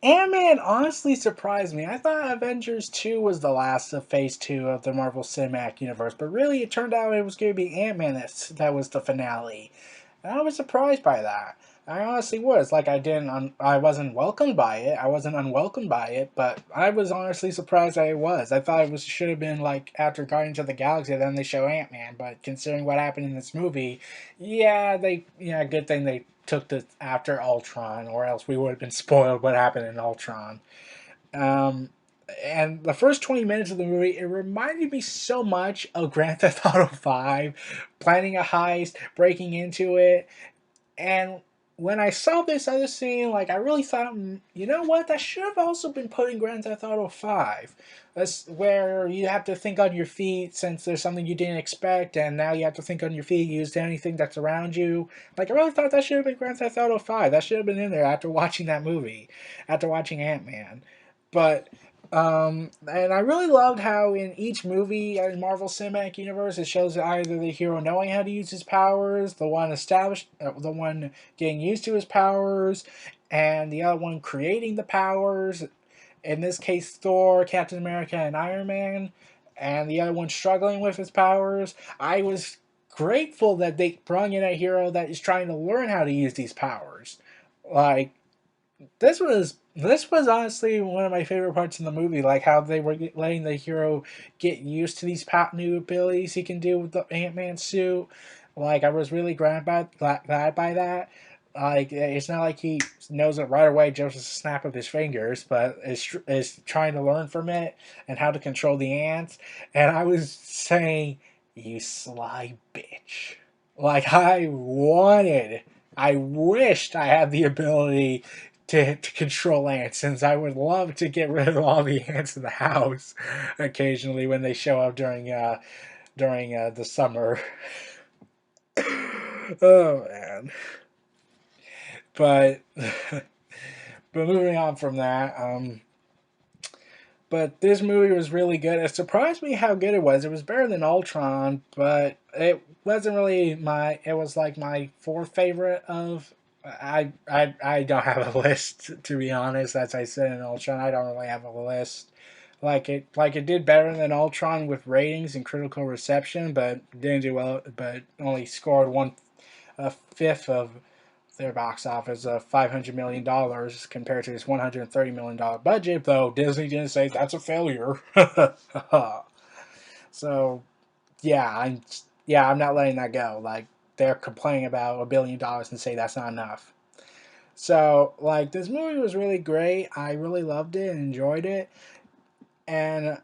Ant-Man honestly surprised me. I thought Avengers 2 was the last of Phase 2 of the Marvel Cinematic Universe, but really it turned out it was going to be Ant-Man that was the finale. And I was surprised by that. I honestly was. Like, I wasn't welcomed by it. I wasn't unwelcomed by it, but I was honestly surprised that it was. I thought should have been like after Guardians of the Galaxy, then they show Ant-Man, but considering what happened in this movie, yeah, good thing they took this after Ultron, or else we would have been spoiled what happened in Ultron. Um, and the first 20 minutes of the movie, it reminded me so much of Grand Theft Auto 5, planning a heist, breaking into it, and when I saw this other scene, like I really thought, you know what? That should have also been put in Grand Theft Auto 5. That's where you have to think on your feet since there's something you didn't expect, and now you have to think on your feet, use anything that's around you. Like I really thought that should have been Grand Theft Auto 5. That should have been in there after watching that movie, after watching Ant Man. But and I really loved how in each movie in Marvel Cinematic Universe it shows either the hero knowing how to use his powers, the one getting used to his powers, and the other one creating the powers. In this case, Thor, Captain America, and Iron Man, and the other one struggling with his powers. I was grateful that they brought in a hero that is trying to learn how to use these powers. Like this was honestly one of my favorite parts in the movie, like how they were letting the hero get used to these new abilities he can do with the Ant-Man suit. Like I was really glad by that. Like it's not like he knows it right away, just a snap of his fingers, but is trying to learn from it and how to control the ants. And I was saying, "You sly bitch!" Like I wished I had the ability to control ants, since I would love to get rid of all the ants in the house occasionally when they show up during the summer. Oh man. But but moving on from that, but this movie was really good. It surprised me how good it was. It was better than Ultron, but it wasn't really my. It was like my fourth favorite of. I don't have a list, to be honest. As I said in Ultron, I don't really have a list. Like it did better than Ultron with ratings and critical reception, but didn't do well. But only scored a fifth of their box office of $500 million compared to its $130 million budget, though Disney didn't say that's a failure. So I'm not letting that go. Like they're complaining about $1 billion and say that's not enough. So like this movie was really great. I really loved it and enjoyed it, and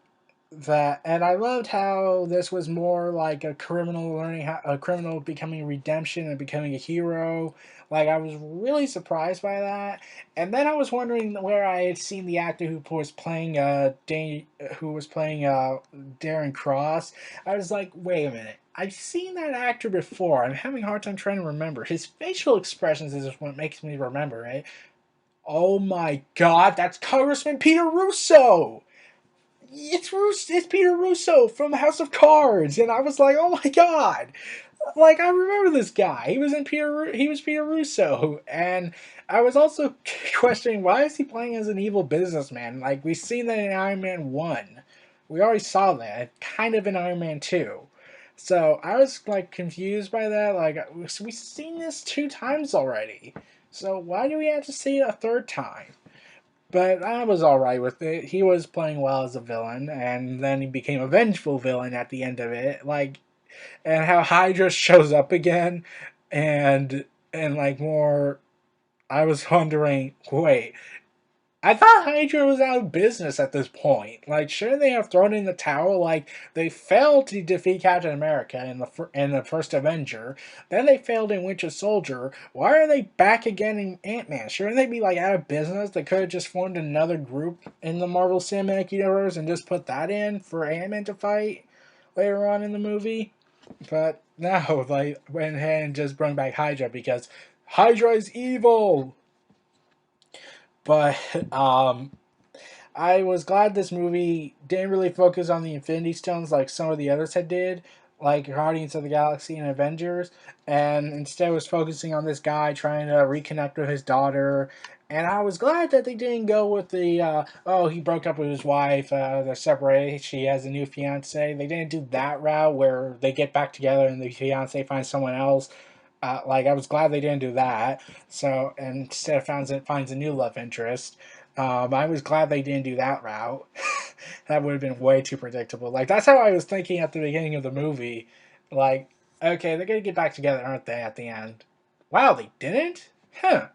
I loved how this was more like a criminal a criminal becoming redemption and becoming a hero. Like I was really surprised by that, and then I was wondering where I had seen the actor who was playing Darren Cross. I was like, wait a minute, I've seen that actor before. I'm having a hard time trying to remember. His facial expressions is what makes me remember it. Oh my god, that's Congressman Peter Russo! It's Peter Russo from House of Cards, and I was like, oh my god, like I remember this guy. He was Peter Russo, and I was also questioning why is he playing as an evil businessman? Like we've seen that in Iron Man 1, we already saw that kind of in Iron Man 2. So I was like confused by that. Like we've seen this 2 times already, so why do we have to see it a third time? But I was alright with it. He was playing well as a villain, and then he became a vengeful villain at the end of it. Like, and how Hydra shows up again, and like more. I was wondering, wait, I thought Hydra was out of business at this point. Like, shouldn't they have thrown in the towel? Like, they failed to defeat Captain America in the first Avenger. Then they failed in Winter Soldier. Why are they back again in Ant Man? Shouldn't they be like out of business? They could have just formed another group in the Marvel Cinematic Universe and just put that in for Ant Man to fight later on in the movie. But no, they went ahead and just brought back Hydra because Hydra is evil. But I was glad this movie didn't really focus on the Infinity Stones like some of the others had did. like Guardians of the Galaxy and Avengers, and instead was focusing on this guy trying to reconnect with his daughter. And I was glad that they didn't go with the oh, he broke up with his wife, they're separated, she has a new fiance. They didn't do that route where they get back together and the fiance finds someone else. Like, I was glad they didn't do that. So, and instead finds a new love interest. I was glad they didn't do that route. That would have been way too predictable. Like, that's how I was thinking at the beginning of the movie. Like, okay, they're gonna get back together, aren't they? At the end, wow, they didn't. Huh?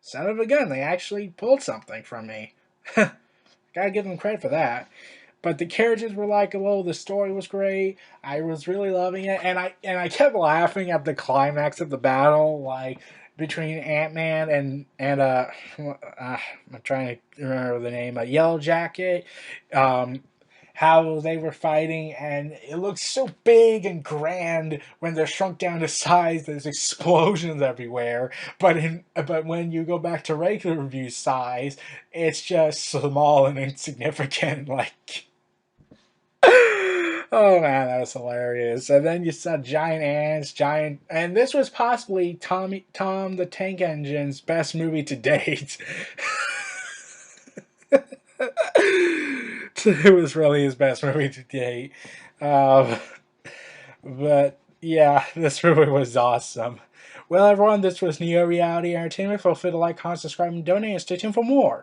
Son of a gun, they actually pulled something from me. Gotta give them credit for that. But the characters were likable. The story was great. I was really loving it, and I kept laughing at the climax of the battle, like between Ant Man I'm trying to remember the name, Yellow Jacket. Um, how they were fighting, and it looks so big and grand when they're shrunk down to size. There's explosions everywhere, but when you go back to regular view size, it's just small and insignificant. Like, oh man, that was hilarious. And then you saw giant ants, and this was possibly Tom the Tank Engine's best movie to date. It was really his best movie to date. Um, but yeah, this movie was awesome. Well, everyone, this was Neo Reality Entertainment. Feel free to like, comment, subscribe, and donate, and stay tuned for more.